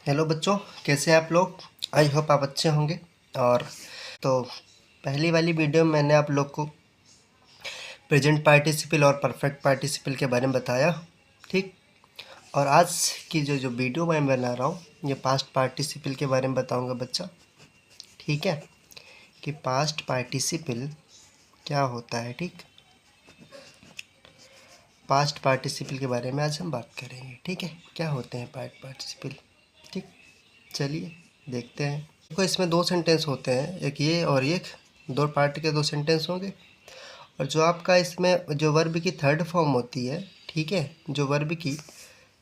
Hello बच्चों, कैसे हैं आप लोग। आई होप आप अच्छे होंगे। और तो पहली वाली वीडियो में मैंने आप लोग को प्रेजेंट पार्टिसिपल और परफेक्ट पार्टिसिपल के बारे में बताया, ठीक। और आज की जो वीडियो मैं बना रहा हूँ ये पास्ट पार्टिसिपल के बारे में बताऊँगा बच्चा, ठीक है, कि पास्ट पार्टिसिपल क्या होता है। ठीक, पास्ट पार्टिसिपल के बारे में आज हम बात करेंगे, ठीक है। क्या होते हैं पास्ट पार्टिसिपल, ठीक। चलिए देखते हैं। देखो, इसमें दो सेंटेंस होते हैं, एक ये और एक, दो पार्ट के दो सेंटेंस होंगे। और जो आपका इसमें जो वर्ब की थर्ड फॉर्म होती है, ठीक है, जो वर्ब की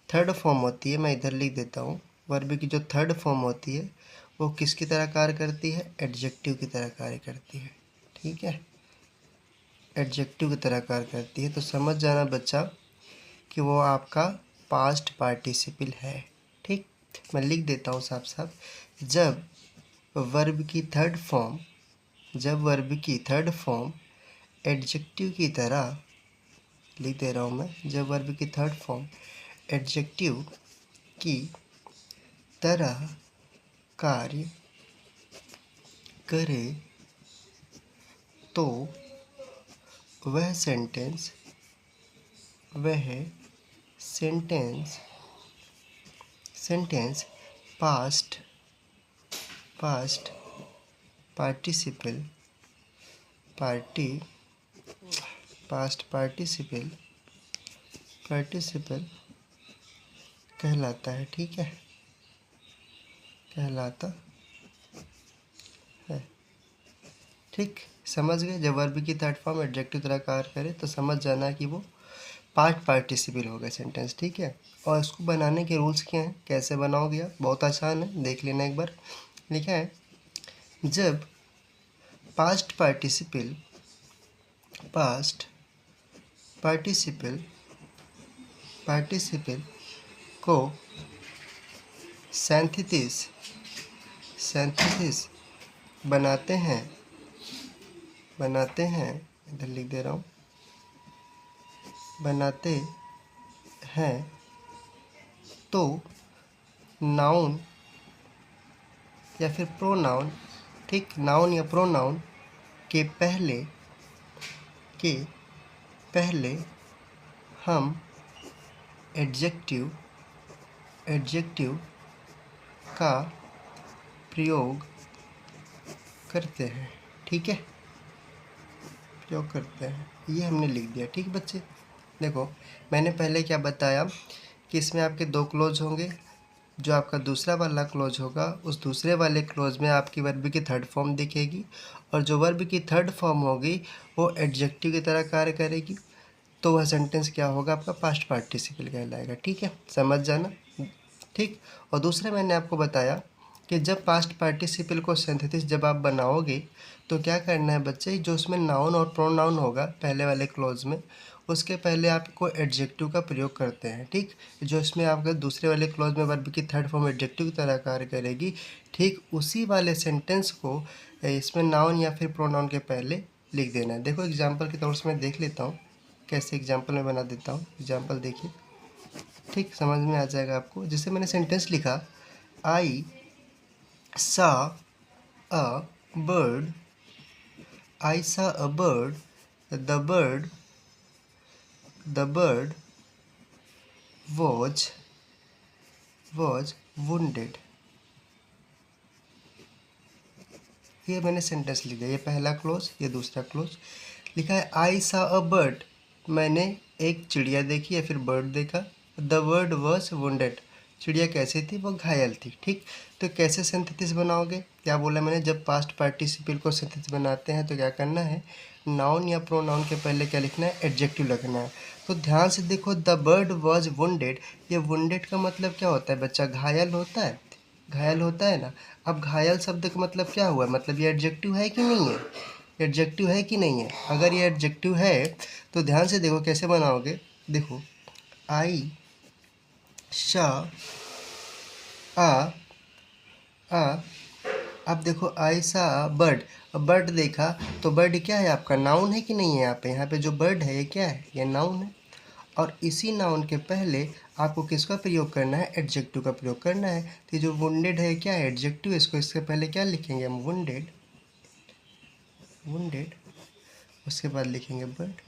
थर्ड फॉर्म होती है, मैं इधर लिख देता हूँ। वर्ब की जो थर्ड फॉर्म होती है वो किसकी तरह कार्य करती है, एडजेक्टिव की तरह कार्य करती है, ठीक है, एडजेक्टिव की तरह कार्य करती है। तो समझ जाना बच्चा कि वो आपका पास्ट पार्टिसिपल है, ठीक। मैं लिख देता हूँ साफ साफ, जब वर्ब की थर्ड फॉर्म, जब वर्ब की थर्ड फॉर्म एडजेक्टिव की तरह, लिख दे रहा हूँ मैं, जब वर्ब की थर्ड फॉर्म एडजेक्टिव की तरह कार्य करे तो वह सेंटेंस सेंटेंस पास्ट पार्टिसिपल कहलाता है, ठीक है, कहलाता है, ठीक। समझ गए। जब वर्ब की थर्ड फॉर्म एडजेक्टिव तरह कार्य करे तो समझ जाना कि वो पास्ट पार्टिसिपल होगा सेंटेंस, ठीक है। और इसको बनाने के रूल्स क्या हैं, कैसे बनाओगे आप, बहुत आसान है, देख लेना एक बार। लिखा है, जब पास्ट पार्टिसिपल को सिंथेसिस बनाते हैं, इधर लिख दे रहा हूँ, बनाते हैं तो नाउन या फिर प्रोनाउन, ठीक, नाउन या प्रोनाउन के पहले हम एडजेक्टिव का प्रयोग करते हैं, ठीक है, प्रयोग करते हैं। ये हमने लिख दिया, ठीक बच्चे। देखो, मैंने पहले क्या बताया कि इसमें आपके दो क्लोज होंगे। जो आपका दूसरा वाला क्लोज होगा, उस दूसरे वाले क्लोज में आपकी वर्ब की थर्ड फॉर्म दिखेगी, और जो वर्ब की थर्ड फॉर्म होगी वो एडजेक्टिव की तरह कार्य करेगी, तो वह सेंटेंस क्या होगा, आपका पास्ट पार्टिसिपल कहलाएगा, ठीक है, समझ जाना, ठीक। और दूसरा मैंने आपको बताया कि जब पास्ट पार्टिसिपल को सिंथेसिस जब आप बनाओगे तो क्या करना है बच्चे, जो उसमें नाउन और प्रोनाउन होगा पहले वाले क्लोज में, उसके पहले आपको एडजेक्टिव का प्रयोग करते हैं, ठीक। जो इसमें आपका दूसरे वाले क्लोज में वर्ब की थर्ड फॉर्म एडजेक्टिव की तरह कार्य करेगी, ठीक उसी वाले सेंटेंस को इसमें नाउन या फिर प्रोनाउन के पहले लिख देना है। देखो, एग्जाम्पल के तौर से मैं देख लेता हूँ, कैसे एग्जाम्पल में बना देता हूँ। एग्जाम्पल देखिए, ठीक, समझ में आ जाएगा आपको। जैसे मैंने सेंटेंस लिखा, आई सा a bird, I saw a bird, the bird was wounded। ये मैंने सेंटेंस लिखा, ये पहला क्लोज, ये दूसरा क्लोज। लिखा है आई सा अ बर्ड, मैंने एक चिड़िया देखी या फिर बर्ड देखा। द बर्ड वॉज वुंडेड, चिड़िया कैसी थी, वो घायल थी, ठीक। तो कैसे सिंथेसिस बनाओगे, क्या बोला मैंने, जब पास्ट पार्टिसिपल को सिंथेसिस बनाते हैं तो क्या करना है, नाउन या प्रोनाउन के पहले क्या लिखना है, एडजेक्टिव लिखना है। तो ध्यान से देखो, द बर्ड वॉज वुंडेड, ये वुंडेड का मतलब क्या होता है बच्चा, घायल होता है, घायल होता है ना। अब घायल शब्द का मतलब क्या हुआ, मतलब ये एडजेक्टिव है कि नहीं है, एडजेक्टिव है कि नहीं है। अगर ये एडजेक्टिव है तो ध्यान से देखो कैसे बनाओगे। देखो, आई शा आ अब देखो, आई सा बर्ड, अब बर्ड देखा तो बर्ड क्या है आपका, नाउन है कि नहीं है। यहाँ पे जो बर्ड है ये क्या है, ये नाउन है। और इसी नाउन के पहले आपको किसका प्रयोग करना है, एडजेक्टिव का प्रयोग करना है। तो जो वुंडेड है क्या है, एडजेक्टिव, इसको इसके पहले क्या लिखेंगे हम, वुंडेड, वुंडेड, उसके बाद लिखेंगे बर्ड,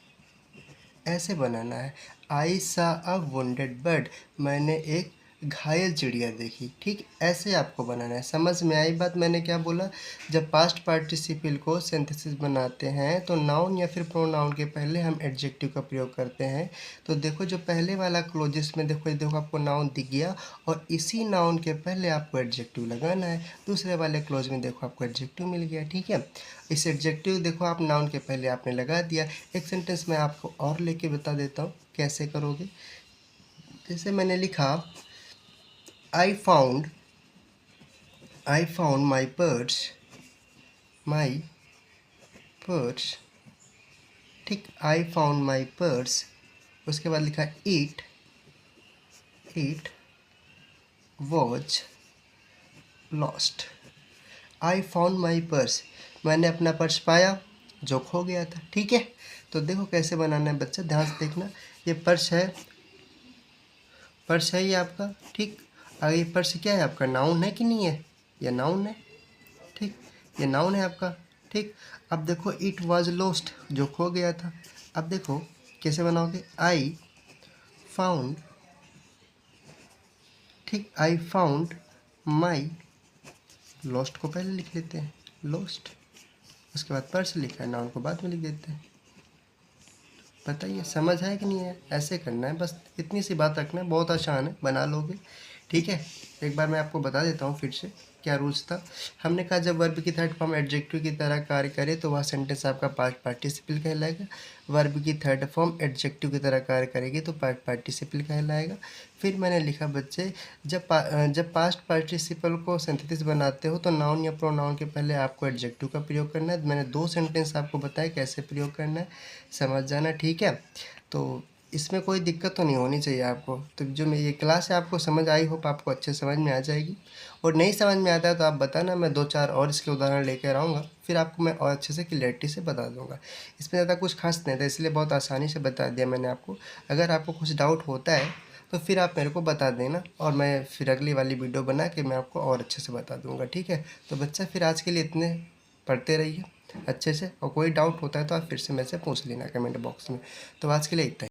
ऐसे बनाना है। आई सा अ वुंडेड बर्ड, मैंने एक घायल चिड़िया देखी, ठीक ऐसे आपको बनाना है। समझ में आई बात मैंने क्या बोला। जब पास्ट पार्टिसिपल को सिंथेसिस बनाते हैं तो नाउन या फिर प्रोनाउन के पहले हम एडजेक्टिव का प्रयोग करते हैं। तो देखो जो पहले वाला क्लोजेस में देखो आपको नाउन दिख गया और इसी नाउन के पहले आपको एडजेक्टिव लगाना है। दूसरे वाले क्लोज में देखो आपको एडजेक्टिव मिल गया, ठीक है। इस एडजेक्टिव देखो आप नाउन के पहले आपने लगा दिया। एक सेंटेंस में आपको और लेके बता देता हूँ कैसे करोगे। जैसे मैंने लिखा I found my purse, ठीक। I found my purse, उसके बाद लिखा it was lost। I found my purse, मैंने अपना पर्स पाया जो खो गया था, ठीक है। तो देखो कैसे बनाना है बच्चा, ध्यान से देखना। ये पर्स है ये आपका, ठीक। और ये पर्स क्या है आपका, नाउन है कि नहीं है, ये नाउन है, ठीक। ये नाउन है आपका, ठीक। अब देखो इट वाज लॉस्ट, जो खो गया था। अब देखो कैसे बनाओगे, आई फाउंड, ठीक। आई फाउंड माई, लॉस्ट को पहले लिख लेते हैं, लॉस्ट, उसके बाद पर्स लिखा है, नाउन को बाद में लिख देते हैं। बताइए समझ है कि नहीं है, ऐसे करना है, बस इतनी सी बात रखना है, बहुत आसान है, बना लोगे, ठीक है। एक बार मैं आपको बता देता हूँ फिर से क्या रूल्स था। हमने कहा जब वर्ब की थर्ड फॉर्म एडजेक्टिव की तरह कार्य करे तो वह सेंटेंस आपका पास्ट पार्टिसिपल कहलाएगा। वर्ब की थर्ड फॉर्म एडजेक्टिव की तरह कार्य करेगी तो पास्ट पार्टिसिपल कहलाएगा। फिर मैंने लिखा बच्चे, जब पास्ट पार्टिसिपल को सिंथेसिस बनाते हो तो नाउन या प्रोनाउन के पहले आपको एडजेक्टिव का प्रयोग करना है। मैंने 2 सेंटेंस आपको बताया कैसे प्रयोग करना है, समझ जाना, ठीक है। तो इसमें कोई दिक्कत तो नहीं होनी चाहिए आपको। तो जो मेरी ये क्लास है आपको समझ आई, होप आपको अच्छे समझ में आ जाएगी। और नहीं समझ में आता है तो आप बताना, मैं 2-4 और इसके उदाहरण लेकर आऊँगा, फिर आपको मैं और अच्छे से क्लियरिटी से बता दूँगा। इसमें ज़्यादा कुछ खास नहीं था, इसलिए बहुत आसानी से बता दिया मैंने आपको। अगर आपको कुछ डाउट होता है तो फिर आप मेरे को बता देना और मैं फिर अगली वाली वीडियो बना के मैं आपको और अच्छे से बता दूँगा, ठीक है। तो बच्चा फिर आज के लिए इतने पढ़ते रहिए अच्छे से, और कोई डाउट होता है तो आप फिर से मेरे से पूछ लेना कमेंट बॉक्स में। तो आज के लिए इतना ही।